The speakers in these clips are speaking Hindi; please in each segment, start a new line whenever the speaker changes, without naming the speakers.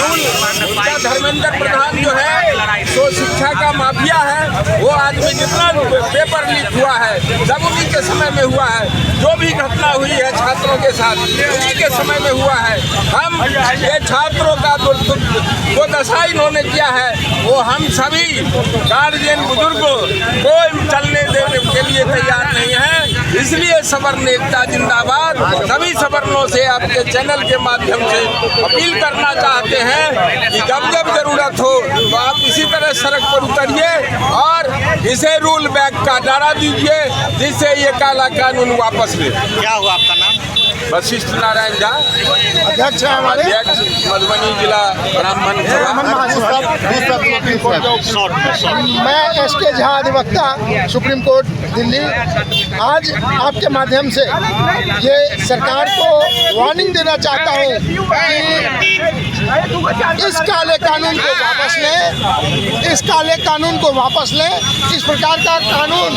उनका धर्मेंद्र प्रधान जो है तो शिक्षा का माफिया है। वो आदमी जितना पेपर लीक हुआ है सब उन्हीं के समय में हुआ है। जो भी घटना हुई है छात्रों के साथ उन्हीं के समय में हुआ है। हम ये छात्रों का जो दशा इन्होंने किया है वो हम सभी गार्जियन बुजुर्गों कोई चलने देने के लिए तैयार नहीं है। इसलिए सवर्ण एकता जिंदाबाद। सभी सवर्णों से आपके चैनल के माध्यम से अपील करना चाहते हैं कि जब जब जरूरत हो तो आप इसी तरह सड़क पर उतरिए और इसे रूल बैक का नारा दीजिए जिससे ये काला कानून वापस ले।
क्या हुआ आपका नाम?
वशिष्ठ नारायण झा,
अध्यक्ष है हमारे
मधुबनी जिला ब्राह्मण सभा।
मैं एसके झा अधिवक्ता सुप्रीम कोर्ट दिल्ली। आज आपके माध्यम से ये सरकार को वार्निंग देना चाहता हूँ कि इस काले कानून को वापस लें, इस काले कानून को वापस लें। इस प्रकार का कानून,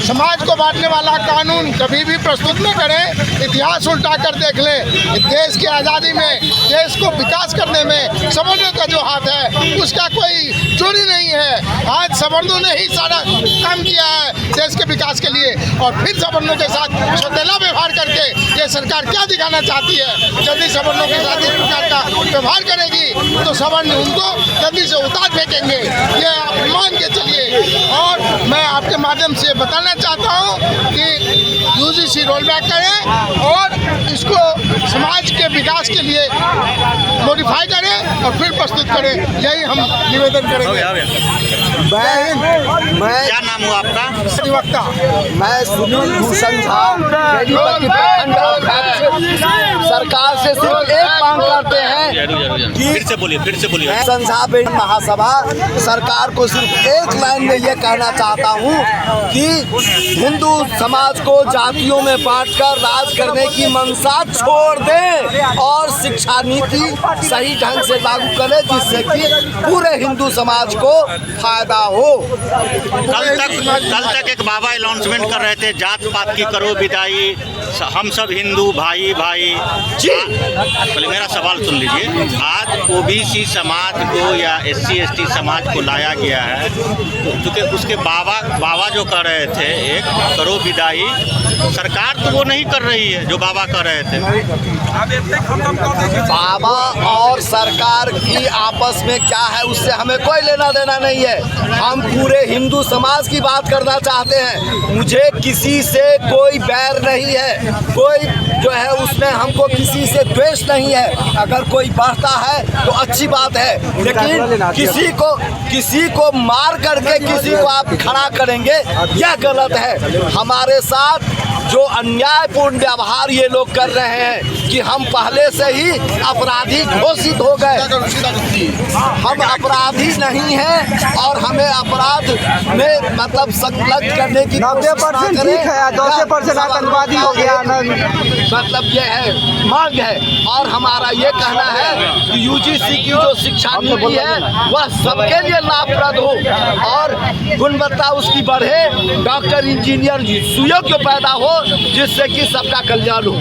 समाज को बांटने वाला कानून कभी भी प्रस्तुत न करें। इतिहास उल्टा कर देख लें। देश की आज़ादी में, देश को विकास करने में सवर्णों का जो हाथ है उसका कोई चोरी नहीं है। आज सवर्णों ने ही सारा काम किया है देश के विकास के लिए और फिर सवर्णों के साथ सौतेला व्यवहार करके ये सरकार क्या दिखाना चाहती है। यदि सवर्णों के साथ इस प्रकार का व्यवहार करेगी तो सवर्ण उनको जल्दी से उतार फेंकेंगे। ये आप मान के चलिए। और मैं आपके माध्यम से बताना चाहता हूँ कि यूजीसी रोल बैक करें और इसको समाज के विकास के लिए मॉडिफाई करें और फिर प्रस्तुत करें। यही हम निवेदन करेंगे।
मैं क्या नाम हुआ आपका?
अधिवक्ता
मैं सुनील भूषण झा, प्रखंड अध्यक्ष। सरकार से सिर्फ एक मांग करते हैं कि
फिर से बोलिए।
संझा महासभा सरकार को सिर्फ एक लाइन में ये कहना चाहता हूँ कि हिंदू समाज को जातियों में बांटकर राज करने की मंशा छोड़ दें और शिक्षा नीति सही ढंग से लागू करें जिससे कि पूरे हिंदू समाज को फायदा हो।
कल तक एक बाबा अनाउंसमेंट कर रहे थे, जात पात की करो विदाई, हम सब हिंदू भाई भाई।
जी
पहले मेरा सवाल सुन लीजिए। आज ओबीसी समाज को या एससी एसटी समाज को लाया गया है क्योंकि उसके बाबा जो कर रहे थे एक करो विदाई, सरकार तो वो नहीं कर रही है जो बाबा कर रहे थे।
बाबा और सरकार की आपस में क्या है उससे हमें कोई लेना देना नहीं है। हम पूरे हिंदू समाज की बात करना चाहते हैं। मुझे किसी से कोई बैर नहीं है, कोई जो है उसमें हमको किसी से द्वेष नहीं है। अगर कोई बढ़ता है तो अच्छी बात है, लेकिन किसी को मार करके किसी को आप खड़ा करेंगे यह गलत है। हमारे साथ जो अन्यायपूर्ण व्यवहार ये लोग कर रहे हैं कि हम पहले से ही अपराधी घोषित हो गए। हम अपराधी नहीं हैं और हमें अपराध में मतलब संलग्न करने की
90% ठीक है, 10% आतंकवादी हो गया।
मतलब ये है मांग है और हमारा ये कहना है कि यूजीसी की जो शिक्षा नीति है वह सबके लिए लाभप्रद हो और गुणवत्ता उसकी बढ़े, डॉक्टर इंजीनियर सुयोग्य पैदा हो जिससे कि सबका कल्याण हो।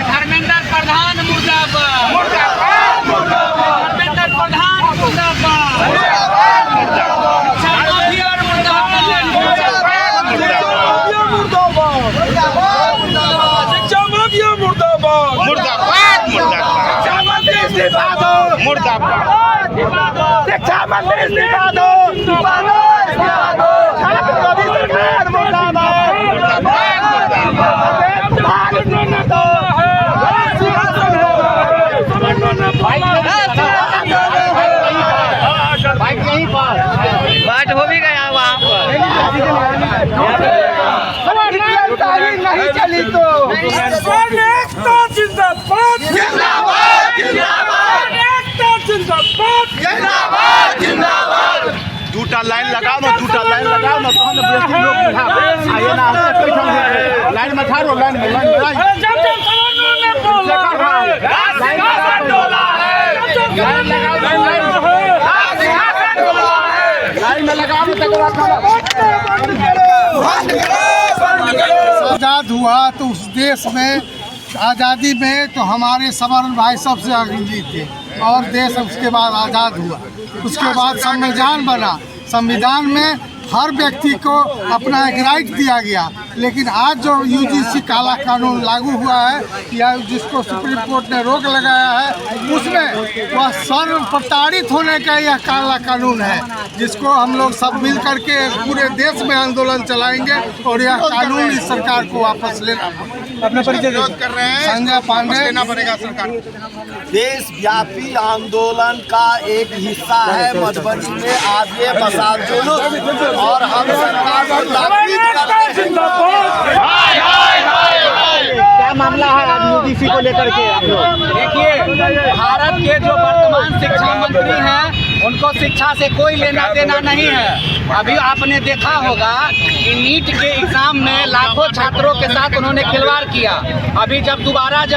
धर्मेंद्र प्रधान मुर्दाबाद, धर्मेंद्र प्रधान शिक्षा मंत्री इस्तीफा दो, मुर्दाबाद।
आज़ाद हुआ तो उस देश में आज़ादी में तो हमारे सवर्ण भाई सबसे आगे थे और देश उसके बाद आज़ाद हुआ। उसके बाद संविधान बना, संविधान में हर व्यक्ति को अपना एक राइट दिया गया। लेकिन आज जो यूजीसी काला कानून लागू हुआ है या जिसको सुप्रीम कोर्ट ने रोक लगाया है, उसमें वह स्वर्ण प्रताड़ित होने का यह काला कानून है, जिसको हम लोग सब मिल करके पूरे देश में आंदोलन चलाएंगे और यह कानून इस सरकार को वापस लेना। अपने परिचय कर रहे हैं संजय पांडे। लेना पड़ेगा सरकार।
देशव्यापी आंदोलन का एक हिस्सा है मधुबनी में आज ये मसाल जुलूस, और हम सरकार को ताकीद करते हैं।
क्या मामला है आज यूजीसी को लेकर के आप लोग?
देखिए, भारत के जो वर्तमान शिक्षा मंत्री हैं उनको शिक्षा से कोई लेना देना नहीं है। अभी आपने देखा होगा कि नीट के एग्जाम में लाखों छात्रों के साथ उन्होंने खिलवाड़ किया। अभी जब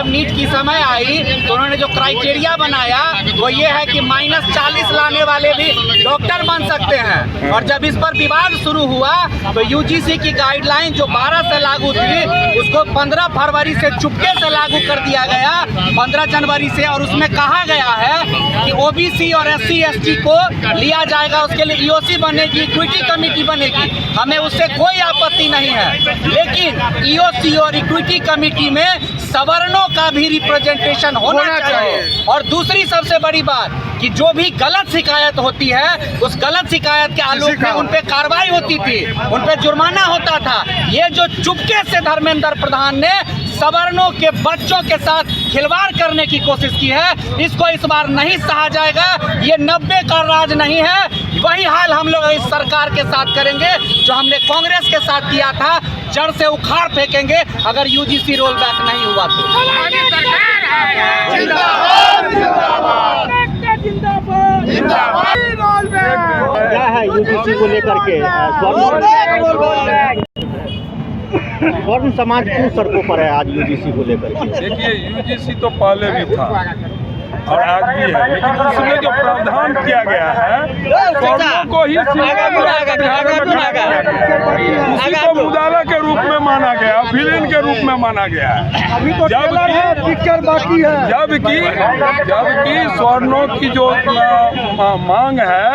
नीट की समय आई तो उन्होंने जो क्राइटेरिया बनाया वो ये है कि -40 लाने वाले भी डॉक्टर बन सकते हैं। और जब इस पर विवाद शुरू हुआ तो यूजीसी की गाइडलाइन जो 12 से लागू थी उसको 15 फरवरी से चुपके से लागू कर दिया गया 15 जनवरी से। और उसमें कहा गया है कि ओबीसी और SC/ST को लिया जाएगा, उसके लिए EOC बनेगी, इक्विटी कमेटी बनेगी। हमें उससे कोई आपत्ति नहीं है, लेकिन EOC और इक्विटी कमेटी में सवर्णों का भी रिप्रेजेंटेशन होना चाहिए। और दूसरी सबसे बड़ी बात कि जो भी गलत शिकायत होती है उस गलत शिकायत के आलोक में उन पे कार्रवाई होती थी, उन पे जुर्माना होता था। ये जो चुपके से धर्मेंद्र प्रधान ने सवर्णों के बच्चों के साथ खिलवाड़ करने की कोशिश की है, इसको इस बार नहीं सहा जाएगा। ये 90 का राज नहीं है। वही हाल हम लोग इस सरकार के साथ करेंगे जो हमने कांग्रेस के साथ किया था, जड़ से उखाड़ फेंकेंगे अगर यूजीसी रोल बैक नहीं हुआ तो।
क्या है यूजीसी को लेकर के? स्वर्ण समाज क्यों सड़कों पर है आज यूजीसी को लेकर के?
देखिए, यूजीसी तो पहले भी था और आज भी है, लेकिन उसमें जो प्रावधान किया गया है स्वर्णों को ही उसी को मुदाला के रूप में माना गया, विलेन के रूप में माना गया है। जबकि स्वर्णों की जो मांग है,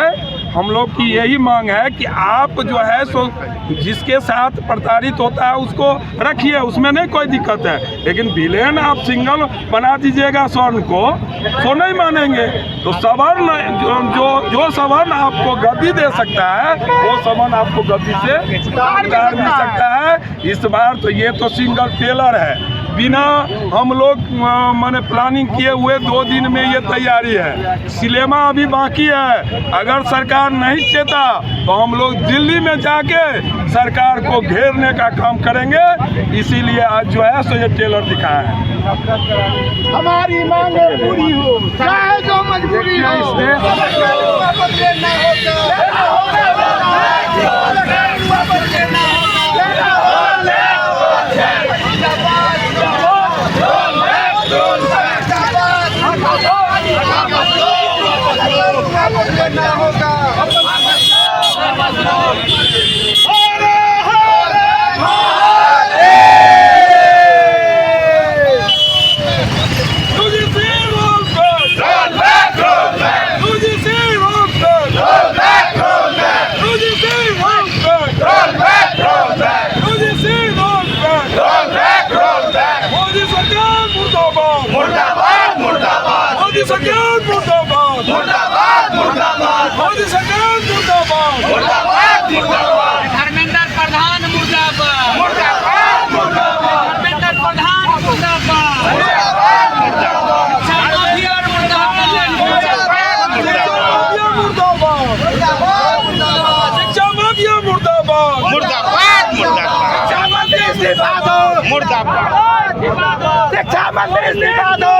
हम लोग की यही मांग है कि आप जो है सो जिसके साथ प्रताड़ित होता है उसको रखिए, उसमें नहीं कोई दिक्कत है। लेकिन विलेन आप सिंगल बना दीजिएगा स्वर्ण को, तो नहीं मानेंगे। तो सवर्ण जो सवर्ण आपको गद्दी दे सकता है वो सवर्ण आपको गद्दी से उतार भी सकता है। इस बार तो ये तो सिंगल टेलर है, बिना हम लोग माने प्लानिंग किए हुए 2 दिन में ये तैयारी है। सिनेमा अभी बाकी है। अगर सरकार नहीं चेता तो हम लोग दिल्ली में जाके सरकार को घेरने का काम करेंगे। इसीलिए आज जो है सो ये टेलर दिखाया है।
हमारी मांगे पूरी हो, चाहे जो मजबूरी हो।
धर्मेंद्र प्रधान मुर्दाबाद, धर्मेंद्र प्रधान मुर्दाबाद,
शिक्षा माफिया मुर्दाबाद,
शिक्षा मंत्री इस्तीफा दो।